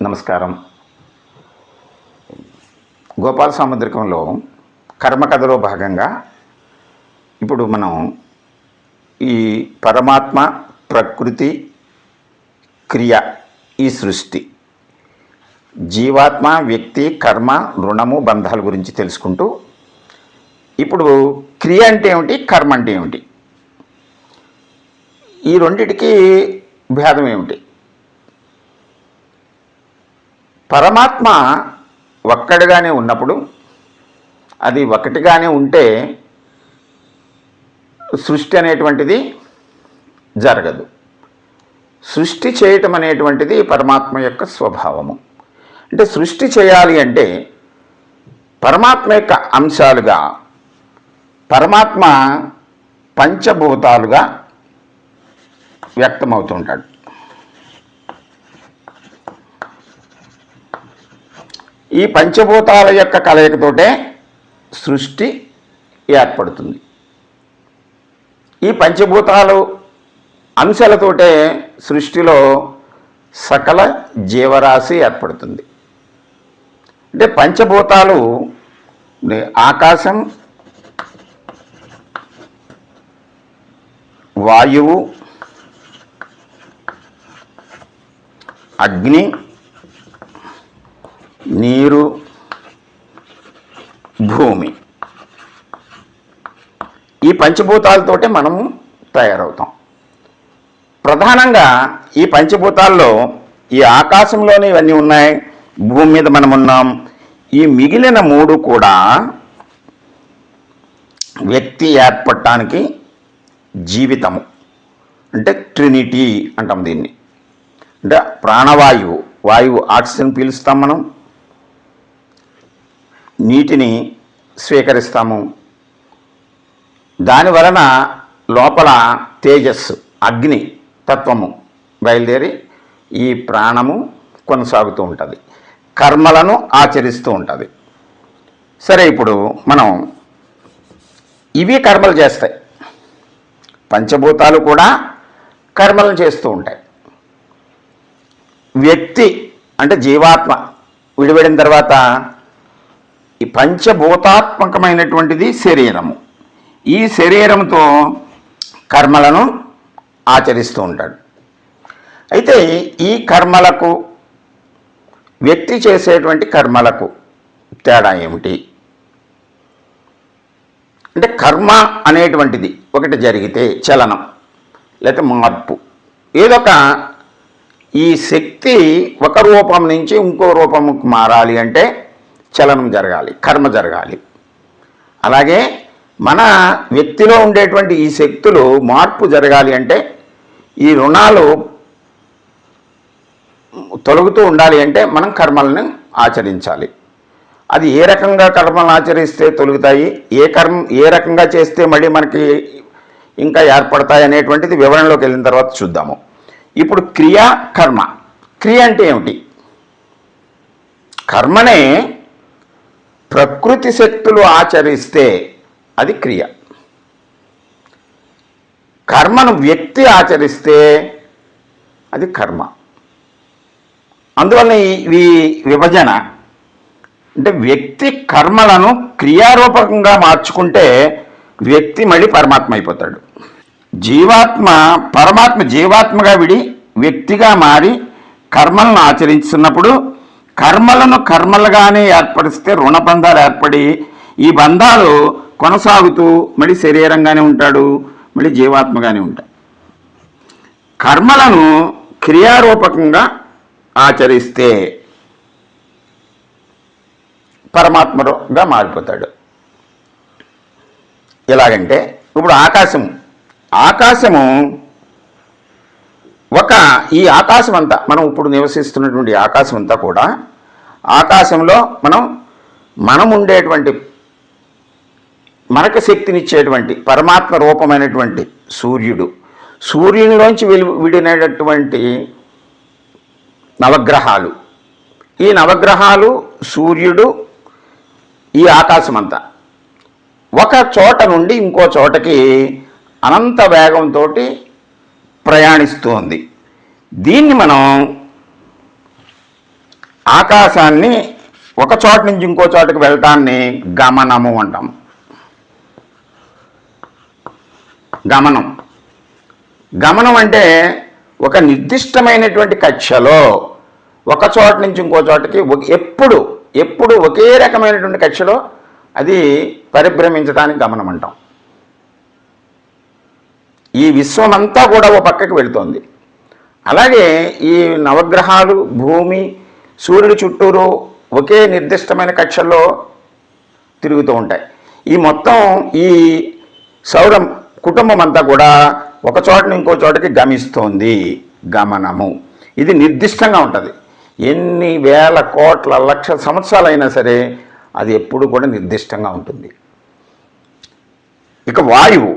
నమస్కారం. గోపాల సాముద్రికంలో కర్మకథలో భాగంగా ఇప్పుడు మనం ఈ పరమాత్మ, ప్రకృతి, క్రియ, ఈ సృష్టి, జీవాత్మ, వ్యక్తి, కర్మ, రుణము, బంధాల గురించి తెలుసుకుంటూ ఇప్పుడు క్రియ అంటే ఏమిటి, కర్మ అంటే ఏమిటి, ఈ రెండిటికి భేదం ఏమిటి? పరమాత్మ ఒక్కడిగానే ఉన్నప్పుడు, అది ఒకటిగానే ఉంటే సృష్టి అనేటువంటిది జరగదు. సృష్టి చేయటం అనేటువంటిది పరమాత్మ యొక్క స్వభావము. అంటే సృష్టి చేయాలి అంటే పరమాత్మ యొక్క అంశాలుగా పరమాత్మ పంచభూతాలుగా వ్యక్తమవుతుంటాడు. ఈ పంచభూతాల యొక్క కలయికతోటే సృష్టి ఏర్పడుతుంది. ఈ పంచభూతాలు అంశాలతోటే సృష్టిలో సకల జీవరాశి ఏర్పడుతుంది. అంటే పంచభూతాలు ఆకాశం, వాయువు, అగ్ని, నీరు, భూమి. ఈ పంచభూతాలతోటే మనము తయారవుతాం. ప్రధానంగా ఈ పంచభూతాల్లో ఈ ఆకాశంలోనే ఇవన్నీ ఉన్నాయి, భూమి మీద మనం ఉన్నాం. ఈ మిగిలిన మూడు కూడా వ్యక్తి ఏర్పడటానికి జీవితము, అంటే ట్రినిటీ అంటాం దీన్ని. అంటే ప్రాణవాయువు, వాయువు ఆక్సిజన్ పీలుస్తాం, మనం నీటిని స్వీకరిస్తాము. దాని వలన లోపల తేజస్సు, అగ్ని తత్వము బయలుదేరి ఈ ప్రాణము కొనసాగుతూ ఉంటుంది, కర్మలను ఆచరిస్తూ ఉంటుంది. సరే, ఇప్పుడు మనం ఇవి కర్మలు చేస్తాయి, పంచభూతాలు కూడా కర్మలను చేస్తూ ఉంటాయి. వ్యక్తి అంటే జీవాత్మ విడిపడిన తర్వాత ఈ పంచభూతాత్మకమైనటువంటిది శరీరము. ఈ శరీరంతో కర్మలను ఆచరిస్తూ ఉంటాడు. అయితే ఈ కర్మలకు, వ్యక్తి చేసేటువంటి కర్మలకు తేడా ఏమిటి అంటే, కర్మ అనేటువంటిది ఒకటి జరిగితే చలనం లేకపోతే మార్పు, ఏదొక ఈ శక్తి ఒక రూపం నుంచి ఇంకో రూపముకు మారాలి అంటే చలనం జరగాలి, కర్మ జరగాలి. అలాగే మన వ్యక్తిలో ఉండేటువంటి ఈ శక్తులు మార్పు జరగాలి అంటే, ఈ రుణాలు తొలగుతూ ఉండాలి అంటే మనం కర్మలను ఆచరించాలి. అది ఏ రకంగా కర్మలను ఆచరిస్తే తొలుగుతాయి, ఏ రకంగా చేస్తే మళ్ళీ మనకి ఇంకా ఏర్పడతాయి అనేటువంటిది వివరణలోకి వెళ్ళిన తర్వాత చూద్దాము. ఇప్పుడు క్రియ, కర్మ. క్రియ అంటే ఏమిటి? కర్మనే ప్రకృతి శక్తులు ఆచరిస్తే అది క్రియ, కర్మను వ్యక్తి ఆచరిస్తే అది కర్మ. అందువల్ల ఈ విభజన అంటే వ్యక్తి కర్మలను క్రియారూపకంగా మార్చుకుంటే వ్యక్తి మళ్ళీ పరమాత్మ అయిపోతాడు. పరమాత్మ జీవాత్మగా విడి వ్యక్తిగా మారి కర్మలను ఆచరిస్తున్నప్పుడు కర్మలను కర్మలుగానే ఏర్పరిస్తే రుణబంధాలు ఏర్పడి ఈ బంధాలు కొనసాగుతూ మళ్ళీ శరీరంగానే ఉంటాడు, మళ్ళీ జీవాత్మగానే ఉంటాడు. కర్మలను క్రియారూపకంగా ఆచరిస్తే పరమాత్మగా మారిపోతాడు. ఎలాగంటే ఇప్పుడు ఆకాశము ఈ ఆకాశం అంతా, మనం ఇప్పుడు నివసిస్తున్నటువంటి ఆకాశం అంతా కూడా, ఆకాశంలో మనం ఉండేటువంటి మనకు శక్తినిచ్చేటువంటి పరమాత్మ రూపమైనటువంటి సూర్యునిలోంచి విడినటువంటి నవగ్రహాలు, ఈ నవగ్రహాలు, సూర్యుడు, ఈ ఆకాశం అంతా ఒక చోట నుండి ఇంకో చోటకి అనంత వేగంతో ప్రయాణిస్తూ ఉంది. దీన్ని మనం ఆకాశాన్ని ఒక చోట నుంచి ఇంకో చోటకి వెళ్ళటాన్ని గమనము అంటాం. గమనం గమనం అంటే ఒక నిర్దిష్టమైనటువంటి కక్షలో ఒక చోట నుంచి ఇంకో చోటకి ఎప్పుడు ఎప్పుడు ఒకే రకమైనటువంటి కక్షలో అది పరిభ్రమించడానికి గమనం అంటాం. ఈ విశ్వమంతా కూడా ఓ పక్కకి వెళుతోంది. అలాగే ఈ నవగ్రహాలు, భూమి, సూర్యుడి చుట్టూరు ఒకే నిర్దిష్టమైన కక్షల్లో తిరుగుతూ ఉంటాయి. ఈ మొత్తం ఈ సౌర కుటుంబం అంతా కూడా ఒక చోట నుంచి ఇంకో చోటకి గమిస్తోంది. గమనము ఇది నిర్దిష్టంగా ఉంటుంది. ఎన్ని వేల కోట్ల లక్షల సంవత్సరాలైనా సరే అది ఎప్పుడు కూడా నిర్దిష్టంగా ఉంటుంది. ఇక వాయువు,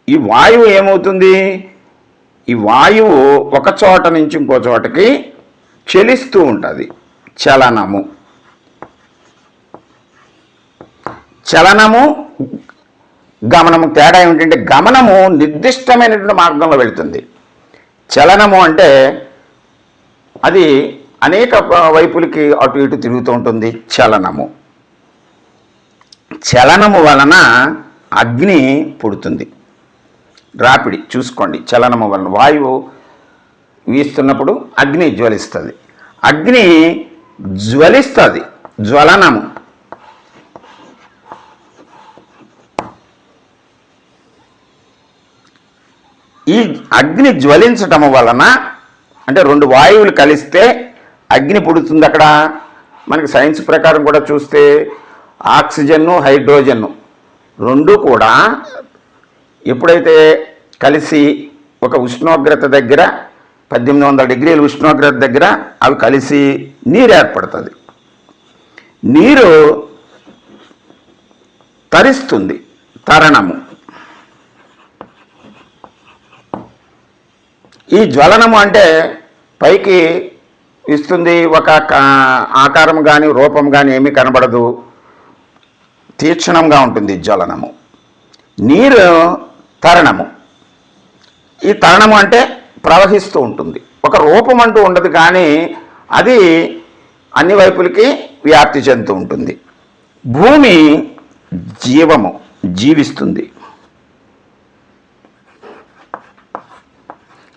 ఈ వాయువు ఏమవుతుంది? ఈ వాయువు ఒక చోట నుంచి ఇంకో చోటకి చలిస్తూ ఉంటుంది. చలనము చలనము గమనము తేడా ఏమిటంటే, గమనము నిర్దిష్టమైనటువంటి మార్గంలో వెళుతుంది. చలనము అంటే అది అనేక వైపులకి అటు ఇటు తిరుగుతూ ఉంటుంది. చలనము చలనము వలన అగ్ని పుడుతుంది. రాపిడి చూసుకోండి. చలనము వలన వాయువు వీస్తున్నప్పుడు అగ్ని జ్వలిస్తుంది. అగ్ని జ్వలిస్తుంది. జ్వలనము ఈ అగ్ని జ్వలించటము వలన అంటే రెండు వాయువులు కలిస్తే అగ్ని పుడుతుంది. అక్కడ మనకి సైన్స్ ప్రకారం కూడా చూస్తే ఆక్సిజన్ను, హైడ్రోజన్ను రెండు కూడా ఎప్పుడైతే కలిసి ఒక ఉష్ణోగ్రత దగ్గర 1800 డిగ్రీల ఉష్ణోగ్రత దగ్గర అవి కలిసి నీరు ఏర్పడుతుంది. నీరు తరిస్తుంది. తరణము. ఈ జ్వలనము అంటే పైకి ఇస్తుంది, ఒక ఆకారం కానీ రూపం కానీ ఏమీ కనబడదు, తీక్షణంగా ఉంటుంది జ్వలనము. నీరు తరణము. ఈ తరణము అంటే ప్రవహిస్తూ ఉంటుంది. ఒక రూపం అంటూ ఉండదు, కానీ అది అన్ని వైపులకి వ్యాప్తి చెందుతూ ఉంటుంది. భూమి జీవము, జీవిస్తుంది.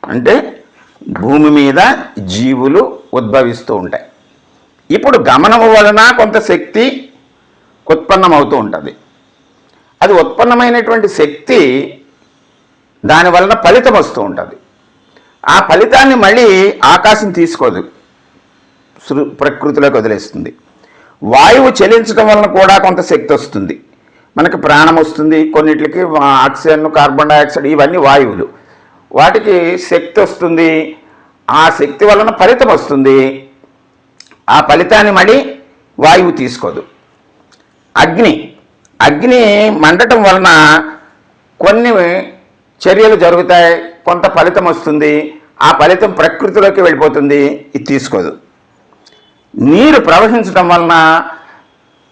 అంటే భూమి మీద జీవులు ఉద్భవిస్తూ ఉంటాయి. ఇప్పుడు గమనము వలన కొంత శక్తి ఉత్పన్నమవుతూ ఉంటుంది. అది ఉత్పన్నమైనటువంటి శక్తి దాని వలన ఫలితం వస్తూ ఉంటుంది. ఆ ఫలితాన్ని మళ్ళీ ఆకాశం తీసుకోదు, ప్రకృతిలోకి వదిలేస్తుంది. వాయువు చలించడం వలన కూడా కొంత శక్తి వస్తుంది. మనకి ప్రాణం వస్తుంది. కొన్నిటికి ఆక్సిజన్, కార్బన్ డైఆక్సైడ్ ఇవన్నీ వాయువులు. వాటికి శక్తి వస్తుంది. ఆ శక్తి వలన ఫలితం వస్తుంది. ఆ ఫలితాన్ని మళ్ళీ వాయువు తీసుకోదు. అగ్ని మండటం వలన కొన్ని చర్యలు జరుగుతాయి, కొంత ఫలితం వస్తుంది. ఆ ఫలితం ప్రకృతిలోకి వెళ్ళిపోతుంది, ఇది తీసుకోదు. నీరు ప్రవహించడం వలన,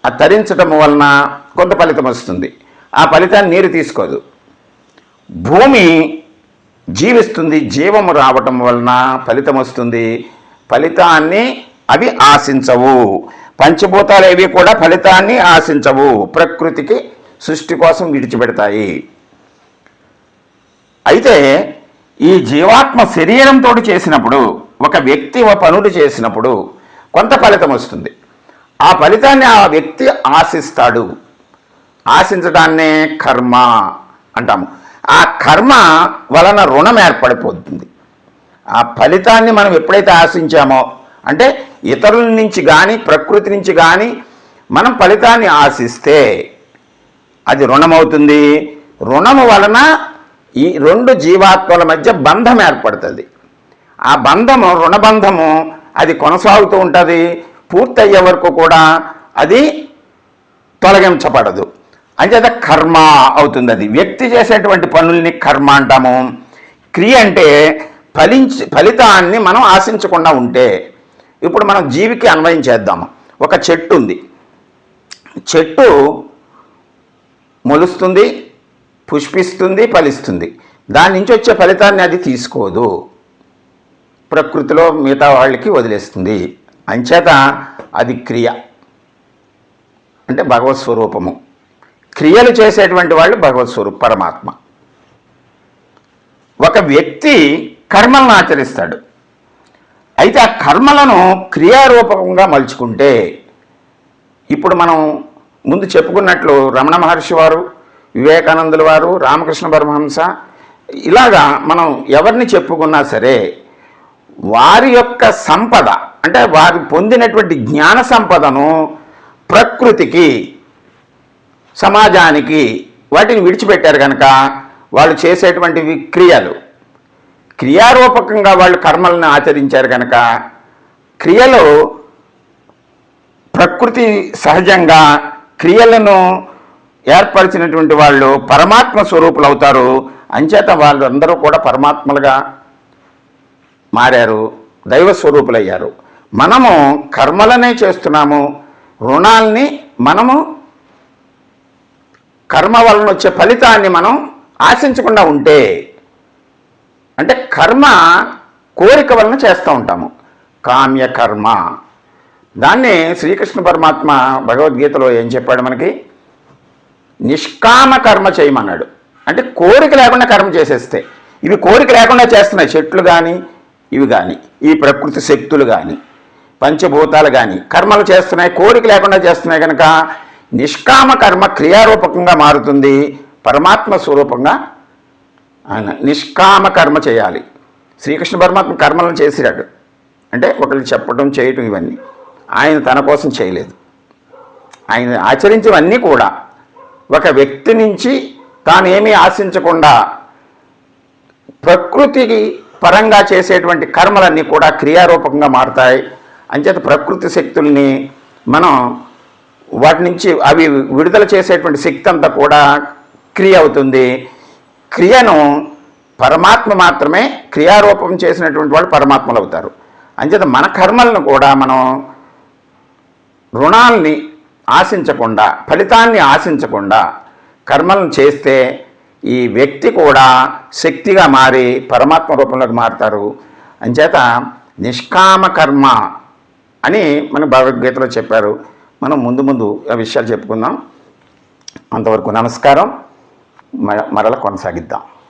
ఆ తరించడం వలన కొంత ఫలితం వస్తుంది. ఆ ఫలితాన్ని నీరు తీసుకోదు. భూమి జీవిస్తుంది. జీవము రావటం వలన ఫలితం వస్తుంది. ఫలితాన్ని అవి ఆశించవు. పంచభూతాలు ఏవి కూడా ఫలితాన్ని ఆశించవు. ప్రకృతికి సృష్టి కోసం విడిచిపెడతాయి. అయితే ఈ జీవాత్మ శరీరంతో చేసినప్పుడు, ఒక వ్యక్తి పనులు చేసినప్పుడు కొంత ఫలితం వస్తుంది. ఆ ఫలితాన్ని ఆ వ్యక్తి ఆశిస్తాడు. ఆశించడాన్నే కర్మ అంటాము. ఆ కర్మ వలన రుణం ఏర్పడిపోతుంది. ఆ ఫలితాన్ని మనం ఎప్పుడైతే ఆశించామో, అంటే ఇతరుల నుంచి కానీ ప్రకృతి నుంచి కానీ మనం ఫలితాన్ని ఆశిస్తే అది రుణమవుతుంది. రుణము వలన ఈ రెండు జీవాత్మల మధ్య బంధం ఏర్పడుతుంది. ఆ బంధము, రుణబంధము అది కొనసాగుతూ ఉంటుంది. పూర్తయ్యే వరకు కూడా అది తొలగించబడదు. అంచేత కర్మ అవుతుంది. అది వ్యక్తి చేసేటువంటి పనుల్ని కర్మ అంటాము. క్రియ అంటే ఫలితాన్ని మనం ఆశించకుండా ఉంటే. ఇప్పుడు మనం జీవికి అన్వయం చేద్దాము. ఒక చెట్టు ఉంది. చెట్టు మొలుస్తుంది, పుష్పిస్తుంది, ఫలిస్తుంది. దాని నుంచి వచ్చే ఫలితాన్ని అది తీసుకోదు, ప్రకృతిలో మిగతా వాళ్ళకి వదిలేస్తుంది. అంచేత అది క్రియ అంటే భగవత్ స్వరూపము. క్రియలు చేసేటువంటి వాళ్ళు భగవత్ స్వరూపం పరమాత్మ. ఒక వ్యక్తి కర్మలను ఆచరిస్తాడు. అయితే ఆ కర్మలను క్రియారూపకంగా మలుచుకుంటే, ఇప్పుడు మనం ముందు చెప్పుకున్నట్లు రమణ మహర్షి వారు, వివేకానందుల వారు, రామకృష్ణ పరమహంస, ఇలాగా మనం ఎవరిని చెప్పుకున్నా సరే వారి యొక్క సంపద అంటే వారు పొందినటువంటి జ్ఞాన సంపదను ప్రకృతికి, సమాజానికి వాటిని విడిచిపెట్టారు కనుక వాళ్ళు చేసేటువంటివి క్రియలు. క్రియారూపకంగా వాళ్ళు కర్మలను ఆచరించారు కనుక క్రియలు ప్రకృతి సహజంగా క్రియలను ఏర్పరిచినటువంటి వాళ్ళు పరమాత్మ స్వరూపులు అవుతారు. అంచేత వాళ్ళు అందరూ కూడా పరమాత్మలుగా మారారు, దైవ స్వరూపులయ్యారు. మనము కర్మలనే చేస్తున్నాము. రుణాల్ని మనము కర్మ వలన వచ్చే ఫలితాన్ని మనం ఆశించకుండా ఉంటే, అంటే కర్మ కోరిక వలన చేస్తూ ఉంటాము, కామ్య కర్మ. దాన్ని శ్రీకృష్ణ పరమాత్మ భగవద్గీతలో ఏం చెప్పాడు మనకి? నిష్కామ కర్మ చేయమన్నాడు. అంటే కోరిక లేకుండా కర్మ చేసేస్తే, ఇవి కోరిక లేకుండా చేస్తున్నాయి, చెట్లు కానీ ఇవి కానీ ఈ ప్రకృతి శక్తులు కానీ పంచభూతాలు కానీ కర్మలు చేస్తున్నాయి, కోరిక లేకుండా చేస్తున్నాయి కనుక నిష్కామ కర్మ క్రియారూపకంగా మారుతుంది, పరమాత్మ స్వరూపంగా ఆయన నిష్కామ కర్మ చేయాలి. శ్రీకృష్ణ పరమాత్మ కర్మలను చేసిరాడు, అంటే ఒకరికి చెప్పడం చేయటం ఇవన్నీ ఆయన తన కోసం చేయలేదు. ఆయన ఆచరించేవన్నీ కూడా ఒక వ్యక్తి నుంచి తానేమీ ఆశించకుండా ప్రకృతికి పరంగా చేసేటువంటి కర్మలన్నీ కూడా క్రియారూపకంగా మారుతాయి. అంచేత ప్రకృతి శక్తుల్ని మనం వాటి నుంచి అవి విడుదల చేసేటువంటి శక్తి అంతా కూడా క్రియ అవుతుంది. క్రియను పరమాత్మ మాత్రమే క్రియారూపం చేసినటువంటి వాళ్ళు పరమాత్మలు అవుతారు. అంచేత మన కర్మలను కూడా మనం రుణాల్ని ఆశించకుండా, ఫలితాన్ని ఆశించకుండా కర్మలను చేస్తే ఈ వ్యక్తి కూడా శక్తిగా మారి పరమాత్మ రూపంలోకి మారుతారు. అంచేత నిష్కామ కర్మ అని మన భగవద్గీతలో చెప్పారు. మనం ముందు ముందు ఆ విషయాలు చెప్పుకుందాం. అంతవరకు నమస్కారం. మరల కొనసాగిద్దాం.